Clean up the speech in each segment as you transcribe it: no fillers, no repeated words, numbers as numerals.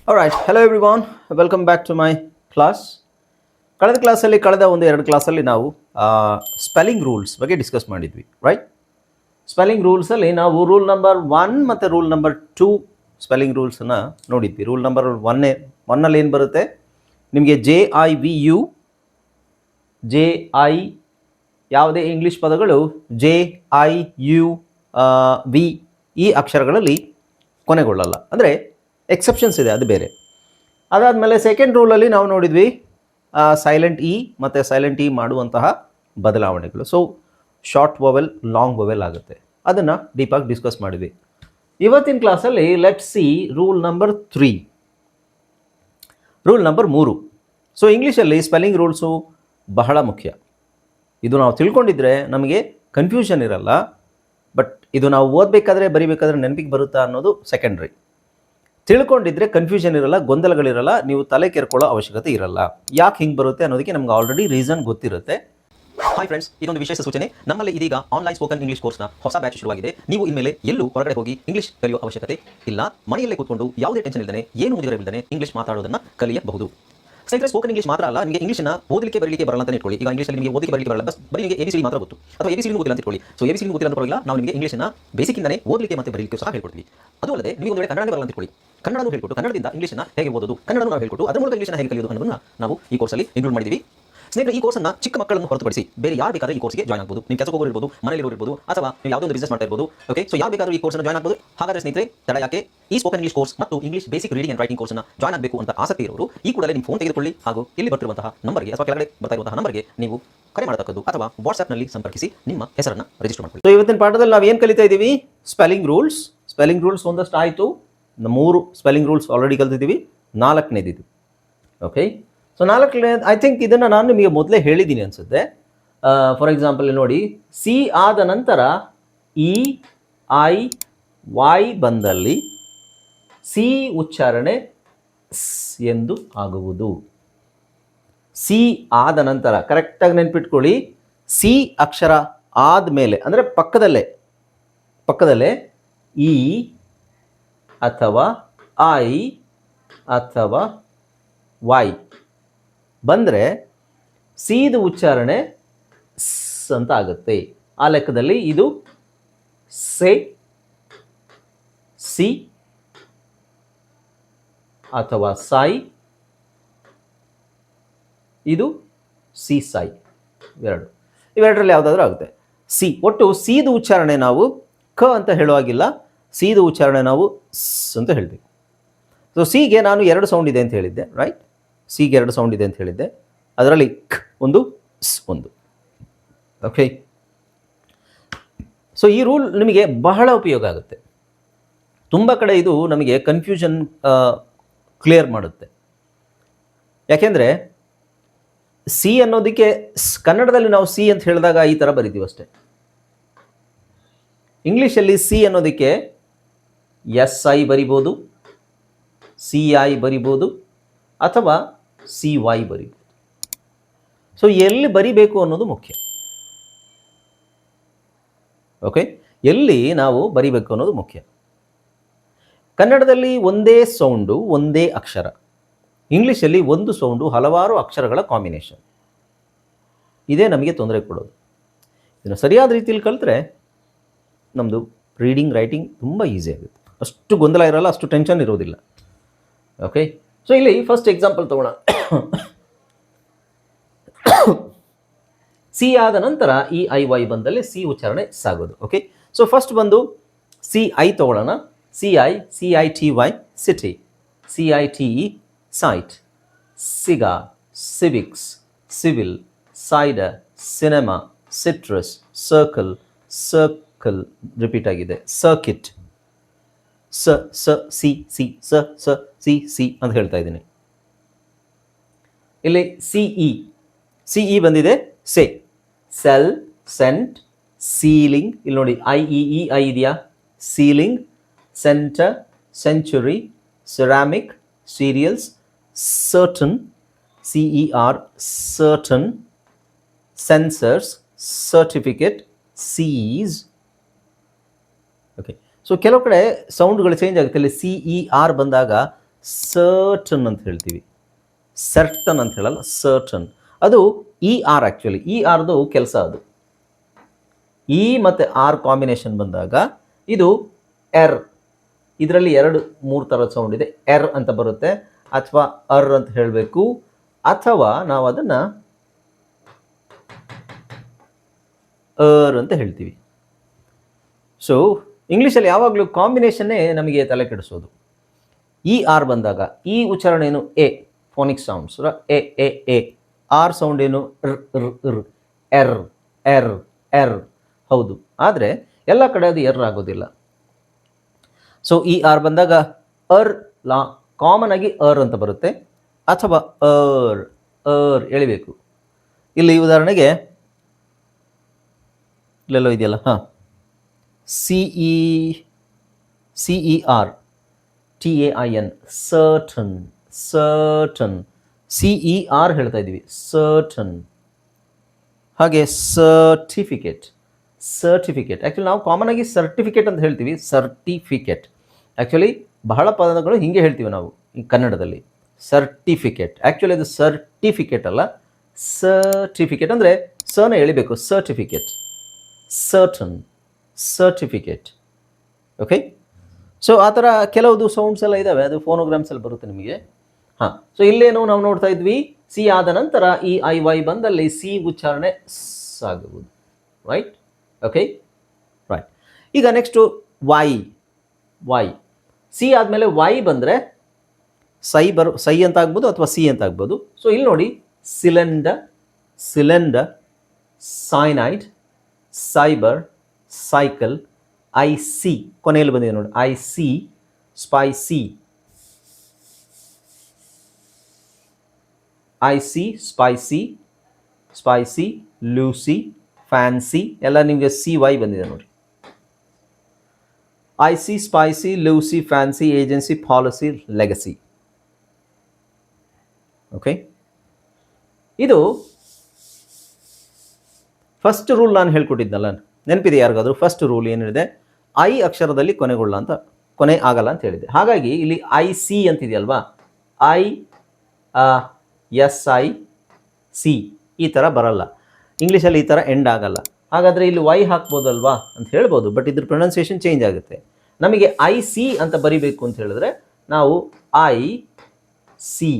Alright, hello everyone, welcome back to my class. ಕಳೆದ ಕ್ಲಾಸಲ್ಲಿ ಕಳೆದ ಎರಡು ಕ್ಲಾಸಲ್ಲಿ ನಾವು ಸ್ಪೆಲ್ಲಿಂಗ್ ರೂಲ್ಸ್ ಬಗ್ಗೆ ಡಿಸ್ಕಸ್ ಮಾಡಿದ್ವಿ, ರೈಟ್? ಸ್ಪೆಲ್ಲಿಂಗ್ ರೂಲ್ಸಲ್ಲಿ ನಾವು ರೂಲ್ ನಂಬರ್ 1 ಮತ್ತು ರೂಲ್ ನಂಬರ್ 2 ಸ್ಪೆಲ್ಲಿಂಗ್ ರೂಲ್ಸನ್ನು ನೋಡಿದ್ವಿ. ರೂಲ್ ನಂಬರ್ ಒನ್ನಲ್ಲಿ ಏನು ಬರುತ್ತೆ ನಿಮಗೆ JIVU, JI ಯಾವುದೇ ಇಂಗ್ಲೀಷ್ ಪದಗಳು JIU V ಈ ಅಕ್ಷರಗಳಲ್ಲಿ ಕೊನೆಗೊಳ್ಳಲ್ಲ, ಅಂದರೆ ಎಕ್ಸೆಪ್ಷನ್ಸ್ ಇದೆ, ಅದು ಬೇರೆ. ಅದಾದಮೇಲೆ ಸೆಕೆಂಡ್ ರೂಲಲ್ಲಿ ನಾವು ನೋಡಿದ್ವಿ ಸೈಲೆಂಟ್ ಇ ಮತ್ತು ಸೈಲೆಂಟ್ ಇ ಮಾಡುವಂತಹ ಬದಲಾವಣೆಗಳು. So short vowel long vowel ಆಗುತ್ತೆ, ಅದನ್ನು ಡೀಪಾಗಿ ಡಿಸ್ಕಸ್ ಮಾಡಿದ್ವಿ. ಇವತ್ತಿನ ಕ್ಲಾಸಲ್ಲಿ let's see rule number 3. Rule number 3. So ಇಂಗ್ಲೀಷಲ್ಲಿ ಸ್ಪೆಲ್ಲಿಂಗ್ ರೂಲ್ಸು ಬಹಳ ಮುಖ್ಯ. ಇದು ನಾವು ತಿಳ್ಕೊಂಡಿದ್ರೆ ನಮಗೆ ಕನ್ಫ್ಯೂಷನ್ ಇರಲ್ಲ, ಬಟ್ ಇದು ನಾವು ಓದಬೇಕಾದ್ರೆ ಬರಿಬೇಕಾದ್ರೆ ನೆನಪಿಗೆ ಬರುತ್ತಾ ಅನ್ನೋದು ಸೆಕೆಂಡ್ರಿ. ತಿಳ್ಕೊಂಡಿದ್ರೆ ಕನ್ಫ್ಯೂಷನ್ ಇರಲ್ಲ, ಗೊಂದಲಗಳಿರಲ್ಲ, ನೀವು ತಲೆ ಕೆರ್ಕೊಳ್ಳೋ ಅವಶ್ಯಕತೆ ಇರಲ್ಲ. ಯಾಕೆ ಹಿಂಗೆ ಬರುತ್ತೆ ಅನ್ನೋದಕ್ಕೆ ನಮ್ಗೆ ಆಲ್ರೆಡಿ ರೀಸನ್ ಗೊತ್ತಿರುತ್ತೆ. ಹಾಯ್ ಫ್ರೆಂಡ್ಸ್, ಇದೊಂದು ವಿಶೇಷ ಸೂಚನೆ. ನಮ್ಮಲ್ಲಿ ಇದೀಗ ಆನ್ಲೈನ್ ಸ್ಪೋಕನ್ ಇಂಗ್ಲಿಷ್ ಕೋರ್ಸ್ನ ಹೊಸ ಬ್ಯಾಚ್ ಶುರುವಾಗಿದೆ. ನೀವು ಇನ್ಮೇಲೆ ಎಲ್ಲೂ ಹೊರಗಡೆ ಹೋಗಿ ಇಂಗ್ಲಿಷ್ ಕಲಿಯೋ ಅವಶ್ಯಕತೆ ಇಲ್ಲ. ಮನೆಯಲ್ಲೇ ಕೂತ್ಕೊಂಡು ಯಾವುದೇ ಟೆನ್ಷನ್ ಇಲ್ಲದೆ, ಏನು ಮುಗಿದಿರಬಿಲ್ಲದೆ ಇಂಗ್ಲಿಷ್ ಮಾತಾಡೋದನ್ನ ಕಲಿಯಬಹುದು. ಸ್ನೇಹಿತರೆ, ಸ್ಪೋಕನ್ ಇಂಗ್ಲಿಷ್ ಮಾತ್ರ ಅಲ್ಲ, ನಿಮಗೆ ಇಂಗ್ಲಿಷ್ನ ಓದಲಿಕ್ಕೆ ಬರಲಿಕ್ಕೆ ಬರಲ್ಲ ಅಂತ ಇಟ್ಕೊಳ್ಳಿ. ಈಗ ಇಂಗ್ಲಿಷಲ್ಲಿ ನಿಮಗೆ ಓದಲಿಕ್ಕೆ ಬರಲಿಕ್ಕೆ ಬರಲ್ಲ, ಬರೀ ನಿಮಗೆ ABCD ಮಾತ್ರ ಗೊತ್ತು, ಅಥವಾ ABCD ಗೊತ್ತಿಲ್ಲ ಅಂತ ಇಟ್ಕೊಳ್ಳಿ. ಸೊ ABCD ಗೊತ್ತಿಲ್ಲ ಅಂತ ಪರವಾಗಿಲ್ಲ, ನಾವು ನಿಮಗೆ ಇಂಗ್ಲಿಷ್ನ ಬೇಸಿಕ್ಕಿಂದನೇ ಓದಲಿಕ್ಕೆ ಮತ್ತು ಬರಲಿಕ್ಕೆ ಸಹ ಹೇಳ್ಕೊಡ್ತೀವಿ. ಅದು ಅಲ್ಲದೆ ನೀವು ಒಂದು ವೇಳೆ ಕನ್ನಡ ಬರಲ್ಲ ಅಂತ ಇಟ್ಕೊಳ್ಳಿ, ಕನ್ನಡನೂ ಹೇಳ್ಕೊಟ್ಟು ಕನ್ನಡದಿಂದ ಇಂಗ್ಲಿಷ್ನ ಹೇಗೆ ಓದೋದು, ಕನ್ನಡನೂ ನಾವು ಹೇಳ್ಕೊಟ್ಟು ಅದರ ಮೂಲಕ ಇಂಗ್ಲಿಷ್ನ ಹೇಗೆ ಕಲಿಯೋದು ಅನ್ನೋದನ್ನ ನಾವು ಈ ಕೋರ್ಸಲ್ಲಿ ಇನ್ಕ್ಲೂಡ್ ಮಾಡಿದ್ದೀವಿ. ಸ್ನೇಹಿತರೆ, ಈ ಕೋರ್ಸನ್ನು ಚಿಕ್ಕ ಮಕ್ಕಳನ್ನು ಹೊರತುಪಡಿಸಿ ಬೇರೆ ಯಾರು ಬೇಕಾದರೂ ಈ ಕೋರ್ಸ್ಗೆ ಜಾಯ್ನ್ ಆಗಬಹುದು. ನೀವು ಕೆಲಸಕ್ಕೆ ಹೋಗೋರು ಇರ್ಬೋದು, ಮನೆಯಲ್ಲಿ ಇರ್ಬೋದು, ಅಥವಾ ನೀವು ಯಾವುದೋ ಒಂದು ಬಿಸ್ನೆಸ್ ಮಾಡ್ತಾ ಇರ್ಬೋದು. ಓಕೆ, ಸೊ ಯಾರು ಬೇಕಾದರೂ ಈ ಕೋರ್ಸ್ನ ಜಾಯ್ನ್ ಆಗಬಹುದು. ಹಾಗಾದರೆ ಸ್ನೇಹಿತರೆ, ತಡ ಯಾಕೆ? ಈ ಸ್ಪೋಕನ್ ಇಂಗ್ಲಿಷ್ ಕೋರ್ಸ್ ಮತ್ತು English basic reading and writing ಕೋರ್ಸ್ನ ಜಾಯ್ನ್ ಆಗಬೇಕು ಅಂತ ಆಸಕ್ತಿ ಇರೋರು ಈ ಕೂಡಲೇ ನಿಮ್ಮ ಫೋನ್ ತೆಗೆದುಕೊಳ್ಳಿ, ಹಾಗೂ ಇಲ್ಲಿ ಬರ್ತಿರುವಂತಹ ನಂಬರ್ಗೆ ಅಥವಾ ಕೆಳಗಡೆ ಬರ್ತಾ ಇರುವಂತಹ ನಂಬರ್ಗೆ ನೀವು ಕರೆ ಮಾಡತಕ್ಕದ್ದು, ಅಥವಾ ವಾಟ್ಸ್ಆ್ಯಪ್ನಲ್ಲಿ ಸಂಪರ್ಕಿಸಿ ನಿಮ್ಮ ಹೆಸರನ್ನು ರಿಜಿಸ್ಟರ್ ಮಾಡ್ಕೊಳ್ಳಿ. ಸೊ ಇವತ್ತಿನ ಪಾಠದಲ್ಲಿ ನಾವು ಏನು ಕಲಿತಾ ಇದ್ದೀವಿ? Spelling rules. ಸ್ಪೆಲ್ಲಿಂಗ್ ರೂಲ್ಸ್ ಒಂದಷ್ಟು ಆಯಿತು, 3 ಸ್ಪೆಲ್ಲಿಂಗ್ ರೂಲ್ಸ್ ಆಲ್ರೆಡಿ ಕಲಿತಿದ್ದೀವಿ, 4ನೇದಿದ್ದು. ಓಕೆ, ಸೊ 4ನೇ ಐ ಥಿಂಕ್ ಇದನ್ನು ನಾನು ನಿಮಗೆ ಮೊದಲೇ ಹೇಳಿದ್ದೀನಿ ಅನಿಸುತ್ತೆ. ಫಾರ್ ಎಕ್ಸಾಂಪಲ್ ನೋಡಿ, ಸಿ ಆದ ನಂತರ EIY ಬಂದಲ್ಲಿ ಸಿ ಉಚ್ಚಾರಣೆ ಸ್ ಎಂದು ಆಗುವುದು. ಸಿ ಆದ ನಂತರ ಕರೆಕ್ಟಾಗಿ ನೆನ್ಪಿಟ್ಕೊಳ್ಳಿ, ಸಿ ಅಕ್ಷರ ಆದಮೇಲೆ ಅಂದರೆ ಪಕ್ಕದಲ್ಲೇ ಇ ಅಥವಾ ಐ ಅಥವಾ ವೈ ಬಂದರೆ ಸಿದು ಉಚ್ಚಾರಣೆ ಸ್ ಅಂತ ಆಗುತ್ತೆ. ಆ ಲೆಕ್ಕದಲ್ಲಿ ಇದು ಸೆ, ಸಿ ಅಥವಾ ಸಾಯಿ, ಇದು ಸಿ ಸಾಯಿ. ಇವೆರಡರಲ್ಲಿ ಯಾವುದಾದ್ರೂ ಆಗುತ್ತೆ. ಸಿ, ಒಟ್ಟು ಸಿದು ಉಚ್ಚಾರಣೆ ನಾವು ಕ ಅಂತ ಹೇಳುವಾಗಿಲ್ಲ, ಸಿದು ಉಚ್ಚಾರಣೆ ನಾವು ಸ್ ಅಂತ ಹೇಳಬೇಕು. ಸೊ ಸಿಗೆ ನಾನು 2 ಸೌಂಡ್ ಇದೆ ಅಂತ ಹೇಳಿದ್ದೆ, ರೈಟ್? ಸಿಗೆ 2 ಸೌಂಡ್ ಇದೆ ಅಂತ ಹೇಳಿದ್ದೆ, ಅದರಲ್ಲಿ ಕ್ ಒಂದು, ಸ್ ಒಂದು. ಓಕೆ, ಸೊ ಈ ರೂಲ್ ನಿಮಗೆ ಬಹಳ ಉಪಯೋಗ ಆಗುತ್ತೆ. ತುಂಬ ಕಡೆ ಇದು ನಮಗೆ ಕನ್ಫ್ಯೂಷನ್ ಕ್ಲಿಯರ್ ಮಾಡುತ್ತೆ. ಯಾಕೆಂದರೆ ಸಿ ಅನ್ನೋದಕ್ಕೆ ಕನ್ನಡದಲ್ಲಿ ನಾವು ಸಿ ಅಂತ ಹೇಳಿದಾಗ ಈ ಥರ ಬರಿತೀವಿ ಅಷ್ಟೇ. ಇಂಗ್ಲೀಷಲ್ಲಿ ಸಿ ಅನ್ನೋದಕ್ಕೆ SI ಬರಿಬೋದು, CI ಬರಿಬೋದು, ಅಥವಾ CY ಬರಿಬೋದು. ಸೊ ಎಲ್ಲಿ ಬರಿಬೇಕು ಅನ್ನೋದು ಮುಖ್ಯ. ಓಕೆ, ಎಲ್ಲಿ ನಾವು ಬರಿಬೇಕು ಅನ್ನೋದು ಮುಖ್ಯ. ಕನ್ನಡದಲ್ಲಿ ಒಂದೇ ಸೌಂಡು, ಒಂದೇ ಅಕ್ಷರ. ಇಂಗ್ಲೀಷಲ್ಲಿ ಒಂದು ಸೌಂಡು, ಹಲವಾರು ಅಕ್ಷರಗಳ ಕಾಂಬಿನೇಷನ್. ಇದೇ ನಮಗೆ ತೊಂದರೆ ಕೊಡೋದು. ಇದನ್ನು ಸರಿಯಾದ ರೀತಿಯಲ್ಲಿ ಕಲಿತ್ರೆ ನಮ್ಮದು ರೀಡಿಂಗ್ ರೈಟಿಂಗ್ ತುಂಬ ಈಸಿ ಆಗುತ್ತೆ. ಅಷ್ಟು ಗೊಂದಲ ಇರೋಲ್ಲ, ಅಷ್ಟು ಟೆನ್ಷನ್ ಇರೋದಿಲ್ಲ. ಓಕೆ, ಸೊ ಇಲ್ಲಿ ಫಸ್ಟ್ ಎಕ್ಸಾಂಪಲ್ ತಗೋಣ. ಸಿ ಆದ ನಂತರ EIY ಬಂದಲ್ಲಿ ಸಿ ಉಚ್ಚಾರಣೆ ಸಾಗೋದು. ಓಕೆ, ಸೊ ಫಸ್ಟ್ ಬಂದು CI ತಗೊಳ್ಳೋಣ. CITY city, CITE cite, cigar civics, civil, cider, cinema, citrus, circle, repeat ಆಗಿದೆ, ಸರ್ಕಿಟ್, ಸಿ ಅಂತ ಹೇಳ್ತಾ ಇದ್ದೀನಿ. ಇಲ್ಲಿ CE ಬಂದಿದೆ, ಸೆಲ್, ಸೆಂಟ್, ಸೀಲಿಂಗ್. ಇಲ್ಲಿ ನೋಡಿ IEI ಇದೆಯಾ? Ceiling, centre, century, ceramic, serials, certain, CER, certain, sensors, certificate, cease. Okay, so ಕೆಲವು ಕಡೆ ಸೌಂಡ್ಗಳು ಚೇಂಜ್ ಆಗುತ್ತೆ. ಇಲ್ಲಿ CER ಬಂದಾಗ ಸರ್ಟನ್ ಅಂತ ಹೇಳ್ತೀವಿ, ಸರ್ಟನ್ ಅಂತ ಹೇಳಲ್ಲ, ಸರ್ಟನ್. ಅದು ಇ ಆರ್, ಆ್ಯಕ್ಚುಲಿ ಇ ಆರ್ದು ಕೆಲಸ ಅದು. ಇ ಮತ್ತು ಆರ್ ಕಾಂಬಿನೇಷನ್ ಬಂದಾಗ ಇದು ಎರ್. ಇದರಲ್ಲಿ 2-3 ಥರದ ಸೌಂಡ್ ಇದೆ. ಎರ್ ಅಂತ ಬರುತ್ತೆ, ಅಥವಾ ಅರ್ ಅಂತ ಹೇಳಬೇಕು, ಅಥವಾ ನಾವು ಅದನ್ನು ಅರ್ ಅಂತ ಹೇಳ್ತೀವಿ. ಸೊ ಇಂಗ್ಲೀಷಲ್ಲಿ ಯಾವಾಗಲೂ ಕಾಂಬಿನೇಷನ್ನೇ ನಮಗೆ ತಲೆ ಕೆಡಿಸೋದು. ಇ ಆರ್ ಬಂದಾಗ ಈ ಉಚ್ಚಾರಣೆ ಏನು, a phonic sounds, a a a. R sound ಏನು, ಎರ್ ಎರ್ ಎರ್. ಹೌದು, ಆದರೆ ಎಲ್ಲ ಕಡೆ ಅದು ಎರ್ ಆಗೋದಿಲ್ಲ. ಸೊ ಇ ಆರ್ ಬಂದಾಗ ಅರ್ ಕಾಮನ್ ಆಗಿ ಅರ್ ಅಂತ ಬರುತ್ತೆ, ಅಥವಾ ಅರ್ ಎಳಿಬೇಕು. ಇಲ್ಲಿ ಉದಾಹರಣೆಗೆ ಇಲ್ಲೆಲ್ಲೋ ಇದೆಯಲ್ಲ, ಹಾಂ, CER TAIN, certain, certain. CER ಹೇಳ್ತಾ ಇದ್ದೀವಿ, ಸರ್ಟನ್. ಹಾಗೆ ಸರ್ಟಿಫಿಕೇಟ್, ಸರ್ಟಿಫಿಕೇಟ್. ಆ್ಯಕ್ಚುಲಿ ನಾವು ಕಾಮನ್ ಆಗಿ ಸರ್ಟಿಫಿಕೇಟ್ ಅಂತ ಹೇಳ್ತೀವಿ, ಸರ್ಟಿಫಿಕೇಟ್. ಆ್ಯಕ್ಚುಲಿ ಬಹಳ ಪದಗಳು ಹೀಗೆ ಹೇಳ್ತೀವಿ ನಾವು ಈ ಕನ್ನಡದಲ್ಲಿ, ಸರ್ಟಿಫಿಕೇಟ್. ಆ್ಯಕ್ಚುಲಿ ಅದು ಸರ್ಟಿಫಿಕೇಟ್ ಅಲ್ಲ, ಸರ್ಟಿಫಿಕೇಟ್ ಅಂದರೆ ಸನ ಎಳಿಬೇಕು, certificate, certain, certificate. Okay. So ಆ ಥರ ಕೆಲವುದು ಸೌಂಡ್ಸ್ ಎಲ್ಲ ಇದ್ದಾವೆ, ಅದು ಫೋನೋಗ್ರಾಮ್ಸಲ್ಲಿ ಬರುತ್ತೆ ನಿಮಗೆ. ಹಾಂ, ಸೊ ಇಲ್ಲೇನು ನಾವು ನೋಡ್ತಾ ಇದ್ವಿ, ಸಿ ಆದ ನಂತರ ಈ ಐ ವೈ ಬಂದಲ್ಲಿ ಸಿ ಉಚ್ಚಾರಣೆ ಆಗುವುದು. Right, okay, right. ಈಗ ನೆಕ್ಸ್ಟು ವೈ. ವೈ, ಸಿ ಆದಮೇಲೆ ವೈ ಬಂದರೆ ಸೈ ಅಂತ ಆಗ್ಬೋದು, ಅಥವಾ ಸಿ ಅಂತ ಆಗ್ಬೋದು. ಸೊ ಇಲ್ಲಿ ನೋಡಿ, cylinder, cylinder, cyanide, cyber, cycle, I C ಕೊನೆಯಲ್ಲಿ ಬಂದಿದೆ ನೋಡಿ, I C, spicy, I C, spicy, spicy, Lucy, fancy, ಎಲ್ಲ ನಿಮಗೆ ಸಿ ವೈ ಬಂದಿದೆ ನೋಡಿ. I C, spicy, Lucy, fancy, agency, policy, legacy. Okay, ಇದು ಫಸ್ಟ್ ರೂಲ್ ನಾನು ಹೇಳ್ಕೊಟ್ಟಿದ್ನಲ್ಲ, ನೆನಪಿದೆ ಯಾರಿಗಾದರೂ? ಫಸ್ಟ್ ರೂಲ್ ಏನಿದೆ, ಐ ಅಕ್ಷರದಲ್ಲಿ ಕೊನೆ ಆಗಲ್ಲ ಅಂತ ಹೇಳಿದೆ. ಹಾಗಾಗಿ ಇಲ್ಲಿ ಐ ಸಿ ಅಂತಿದೆಯಲ್ವಾ, ಐ ಎಸ್ ಐ ಸಿ ಈ ಥರ ಬರಲ್ಲ, ಇಂಗ್ಲೀಷಲ್ಲಿ ಈ ಥರ ಎಂಡ್ ಆಗಲ್ಲ. ಹಾಗಾದರೆ ಇಲ್ಲಿ ವೈ ಹಾಕ್ಬೋದಲ್ವಾ ಅಂತ ಹೇಳ್ಬೋದು, ಬಟ್ ಇದ್ರ ಪ್ರೊನೌನ್ಸಿಯೇಷನ್ ಚೇಂಜ್ ಆಗುತ್ತೆ. ನಮಗೆ ಐ ಸಿ ಅಂತ ಬರಿಬೇಕು ಅಂತ ಹೇಳಿದ್ರೆ ನಾವು ಐ ಸಿ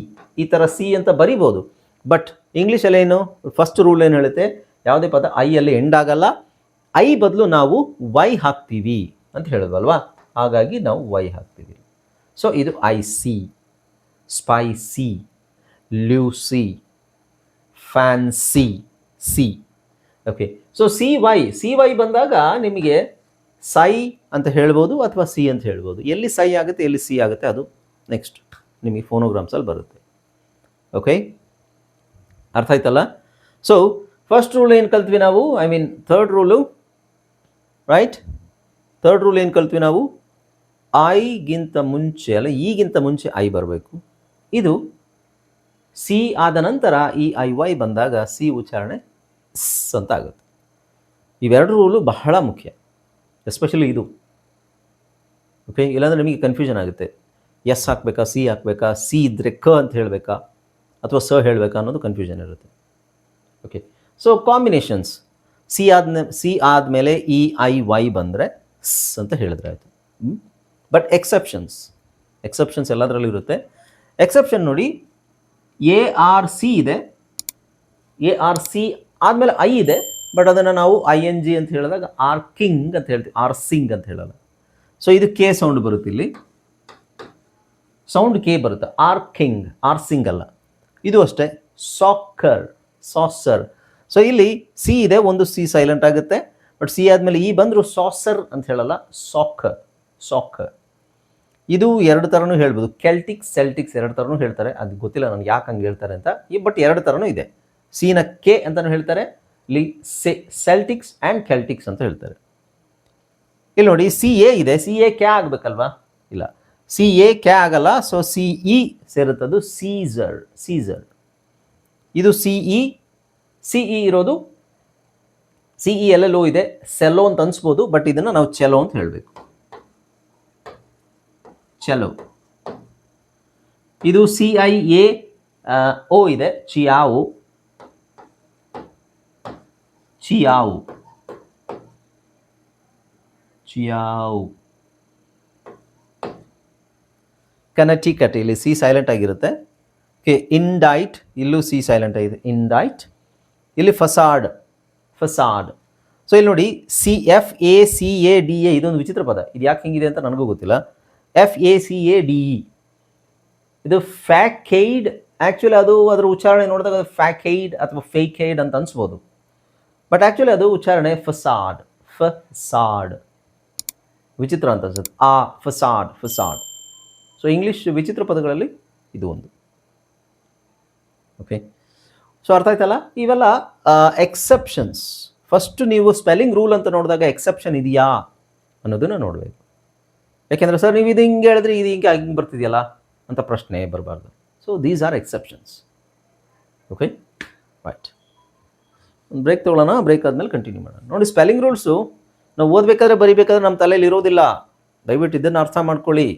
ಈ ಥರ ಸಿ ಅಂತ ಬರಿಬೋದು. ಬಟ್ ಇಂಗ್ಲೀಷಲ್ಲಿ ಏನು ಫಸ್ಟ್ ರೂಲ್ ಏನು ಹೇಳುತ್ತೆ, ಯಾವುದೇ ಪದ ಐಯಲ್ಲಿ ಎಂಡ್ ಆಗಲ್ಲ, ಐ ಬದಲು ನಾವು ವೈ ಹಾಕ್ತೀವಿ ಅಂತ ಹೇಳಿದ್ವಲ್ವಾ, ಹಾಗಾಗಿ ನಾವು ವೈ ಹಾಕ್ತೀವಿ. ಸೊ ಇದು icy, spicy, Lucy, fancy, C. Okay, so C Y ಬಂದಾಗ ನಿಮಗೆ ಸೈ ಅಂತ ಹೇಳ್ಬೋದು, ಅಥವಾ ಸಿ ಅಂತ ಹೇಳ್ಬೋದು. ಎಲ್ಲಿ ಸೈ ಆಗುತ್ತೆ, ಎಲ್ಲಿ ಸಿ ಆಗುತ್ತೆ, ಅದು ನೆಕ್ಸ್ಟ್ ನಿಮಗೆ ಫೋನೋಗ್ರಾಮ್ಸಲ್ಲಿ ಬರುತ್ತೆ. ಓಕೆ, ಅರ್ಥ ಆಯ್ತಲ್ಲ? ಸೊ ಫಸ್ಟ್ ರೂಲ್ ಏನು ಕಲ್ತ್ವಿ ನಾವು, I mean third rule, right? Third rule ಏನು ಕಲ್ತ್ವಿ ನಾವು, ಐಗಿಂತ ಮುಂಚೆ ಅಲ್ಲ, ಈಗಿಂತ ಮುಂಚೆ ಐ ಬರಬೇಕು. ಇದು ಸಿ ಆದ ನಂತರ ಈ ಐ ವೈ ಬಂದಾಗ ಸಿ ಉಚ್ಚಾರಣೆ ಸ್ ಅಂತ ಆಗುತ್ತೆ. ಇವೆರಡು ರೂಲು ಬಹಳ ಮುಖ್ಯ, ಎಸ್ಪೆಷಲಿ ಇದು. ಓಕೆ, ಇಲ್ಲಾಂದರೆ ನಿಮಗೆ ಕನ್ಫ್ಯೂಷನ್ ಆಗುತ್ತೆ, ಎಸ್ ಹಾಕಬೇಕಾ, ಸಿ ಹಾಕಬೇಕಾ, ಸಿ ಇದ್ದರೆ ಕ ಅಂತ ಹೇಳಬೇಕಾ, ಅಥವಾ ಸ ಹೇಳಬೇಕಾ ಅನ್ನೋದು ಕನ್ಫ್ಯೂಷನ್ ಇರುತ್ತೆ. ಓಕೆ, ಸೊ ಕಾಂಬಿನೇಷನ್ಸ್, ಸಿ ಆದಮೇಲೆ ಈ ಐ ವೈ ಬಂದರೆ ಸ್ ಅಂತ ಹೇಳಿದ್ರೆ ಆಯಿತು. ಬಟ್ ಎಕ್ಸೆಪ್ಷನ್ಸ್ ಎಲ್ಲದರಲ್ಲೂ ಇರುತ್ತೆ. ಎಕ್ಸೆಪ್ಷನ್ ನೋಡಿ, ಎ ಆರ್ ಸಿ ಇದೆ, ಎ ಆರ್ ಸಿ ಆದಮೇಲೆ ಐ ಇದೆ, ಬಟ್ ಅದನ್ನು ನಾವು ಐ ಎನ್ ಜಿ ಅಂತ ಹೇಳಿದಾಗ ಆರ್ ಕಿಂಗ್ ಅಂತ ಹೇಳ್ತೀವಿ, ಆರ್ ಸಿಂಗ್ ಅಂತ ಹೇಳಲ್ಲ. ಸೊ ಇದು ಕೆ ಸೌಂಡ್ ಬರುತ್ತೆ, ಇಲ್ಲಿ ಸೌಂಡ್ ಕೆ ಬರುತ್ತೆ, ಆರ್ ಕಿಂಗ್, ಆರ್ ಸಿಂಗ್ ಅಲ್ಲ. ಇದು ಅಷ್ಟೇ, ಸಾಕರ್, ಸಾಸರ್. ಸೊ ಇಲ್ಲಿ ಸಿ ಇದೆ, ಒಂದು ಸಿ ಸೈಲೆಂಟ್ ಆಗುತ್ತೆ, ಬಟ್ ಸಿ ಆದಮೇಲೆ ಈ ಬಂದರೂ ಸಾಸರ್ ಅಂತ ಹೇಳಲ್ಲ, ಸಾಕರ್, ಸಾಕರ್. ಇದು ಎರಡು ಥರನೂ ಹೇಳ್ಬೋದು, ಸೆಲ್ಟಿಕ್ಸ್ ಎರಡು ಥರನೂ ಹೇಳ್ತಾರೆ. ಅದು ಗೊತ್ತಿಲ್ಲ ನನಗೆ ಯಾಕೆ ಹಂಗೆ ಹೇಳ್ತಾರೆ ಅಂತ, ಬಟ್ ಎರಡು ಥರನೂ ಇದೆ. ಸಿನ ಕೆ ಅಂತಲೂ ಹೇಳ್ತಾರೆ, ಇಲ್ಲಿ ಸೆಲ್ಟಿಕ್ಸ್ ಆ್ಯಂಡ್ ಕೆಲ್ಟಿಕ್ಸ್ ಅಂತ ಹೇಳ್ತಾರೆ. ಇಲ್ಲಿ ನೋಡಿ, ಸಿ ಎ ಇದೆ, ಸಿ ಎ ಕ್ಯಾ ಆಗಬೇಕಲ್ವಾ? ಇಲ್ಲ, ಸಿ ಎ ಕ್ಯಾ ಆಗಲ್ಲ. ಸೊ ಸಿ ಇ ಸೇರುತ್ತದು, ಸೀಸರ್. ಇದು ಸಿ ಇ ಇರೋದು, ಸಿ ಇ ಎಲ್ಲೆಲ್ಲೋ ಇದೆ, ಸೆಲ್ಲೋ ಅಂತ ಅನ್ಸ್ಬೋದು, ಬಟ್ ಇದನ್ನು ನಾವು ಚೆಲೋ ಅಂತ ಹೇಳಬೇಕು, ಚೆಲೋ. ಇದು CIAO ಇದೆ, ಚಿಯಾವು. ಚಿಯಾವು ಚಿಯಾವು. ಕನೆಕ್ಟಿಕಟ್, ಇಲ್ಲಿ ಸಿ ಸೈಲೆಂಟ್ ಆಗಿರುತ್ತೆ. ಓಕೆ, ಇಂಡೈಟ್, ಇಲ್ಲೂ ಸಿ ಸೈಲೆಂಟ್ ಆಗಿದೆ, ಇಂಡೈಟ್. ಇಲ್ಲಿ ಫಸಾಡ್, ಫಸಾಡ್. ಸೊ ಇಲ್ಲಿ ನೋಡಿ, FACADA, ಇದೊಂದು ವಿಚಿತ್ರ ಪದ, ಇದು ಯಾಕೆ ಹಿಂಗಿದೆ ಅಂತ ನನಗೂ ಗೊತ್ತಿಲ್ಲ. FACADE, ಇದು ಫ್ಯಾಕೈಡ್. ಆ್ಯಕ್ಚುಲಿ ಅದು ಅದರ ಉಚ್ಚಾರಣೆ ನೋಡಿದಾಗ ಅದು ಫ್ಯಾಕೈಡ್ ಅಥವಾ ಫೇಕೈಡ್ ಅಂತ ಅನ್ಸ್ಬೋದು, ಬಟ್ ಆ್ಯಕ್ಚುಲಿ ಅದು ಉಚ್ಚಾರಣೆ ಫಸಾಡ್, ಫಸಾಡ್. ವಿಚಿತ್ರ ಅಂತ ಅನ್ಸುತ್ತೆ, ಫಸಾಡ್, ಫಸಾಡ್. ಸೊ ಇಂಗ್ಲೀಷ್ ವಿಚಿತ್ರ ಪದಗಳಲ್ಲಿ ಇದು ಒಂದು. ಓಕೆ, ಸೊ ಅರ್ಥ ಆಯ್ತಲ್ಲ. ಇವೆಲ್ಲ ಎಕ್ಸೆಪ್ಷನ್ಸ್. ಫಸ್ಟ್ ನೀವು ಸ್ಪೆಲ್ಲಿಂಗ್ ರೂಲ್ ಅಂತ ನೋಡಿದಾಗ ಎಕ್ಸೆಪ್ಷನ್ ಇದೆಯಾ ಅನ್ನೋದನ್ನು ನೋಡಬೇಕು. ಯಾಕೆಂದರೆ ಸರ್ ನೀವು ಇದು ಹಿಂಗೆ ಹೇಳಿದ್ರೆ ಇದು ಹಿಂಗೆ ಬರ್ತಿದೆಯಲ್ಲ ಅಂತ ಪ್ರಶ್ನೆ ಬರಬಾರ್ದು. So these are exceptions. Okay, right. ಒಂದು ಬ್ರೇಕ್ ತೊಗೊಳ್ಳೋಣ, ಬ್ರೇಕ್ ಆದಮೇಲೆ ಕಂಟಿನ್ಯೂ ಮಾಡೋಣ. ನೋಡಿ, ಸ್ಪೆಲ್ಲಿಂಗ್ ರೂಲ್ಸು ನಾವು ಓದಬೇಕಾದ್ರೆ ಬರಿಬೇಕಾದ್ರೆ ನಮ್ಮ ತಲೆಯಲ್ಲಿ ಇರೋದಿಲ್ಲ. ದಯವಿಟ್ಟು ಇದನ್ನು ಅರ್ಥ ಮಾಡ್ಕೊಳ್ಳಿ.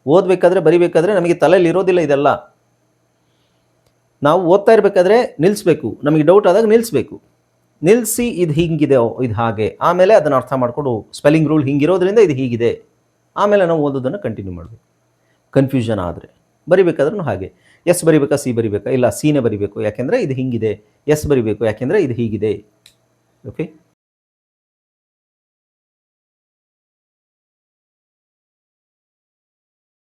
ಓದಬೇಕಾದ್ರೆ ಬರಿಬೇಕಾದ್ರೆ ನಮಗೆ ತಲೆಯಲ್ಲಿ ಇರೋದಿಲ್ಲ ಇದೆಲ್ಲ. ನಾವು ಓದ್ತಾ ಇರಬೇಕಾದ್ರೆ ನಿಲ್ಲಿಸ್ಬೇಕು, ನಮಗೆ ಡೌಟ್ ಆದಾಗ ನಿಲ್ಲಿಸ್ಬೇಕು. ನಿಲ್ಲಿಸಿ ಇದು ಹಿಂಗಿದೆ, ಇದು ಹಾಗೆ, ಆಮೇಲೆ ಅದನ್ನು ಅರ್ಥ ಮಾಡಿಕೊಂಡು ಸ್ಪೆಲ್ಲಿಂಗ್ ರೂಲ್ ಹಿಂಗಿರೋದ್ರಿಂದ ಇದು ಹೀಗಿದೆ, ಆಮೇಲೆ ನಾವು ಓದೋದನ್ನು ಕಂಟಿನ್ಯೂ ಮಾಡಬೇಕು. ಕನ್ಫ್ಯೂಷನ್ ಆದರೆ ಬರಿಬೇಕಾದ್ರೂ ಹಾಗೆ, ಎಸ್ ಬರಿಬೇಕಾ ಸಿ ಬರಿಬೇಕಾ, ಇಲ್ಲ ಸಿನೇ ಬರಿಬೇಕು ಯಾಕೆಂದರೆ ಇದು ಹಿಂಗಿದೆ, ಎಸ್ ಬರಿಬೇಕು ಯಾಕೆಂದರೆ ಇದು ಹೀಗಿದೆ. ಓಕೆ.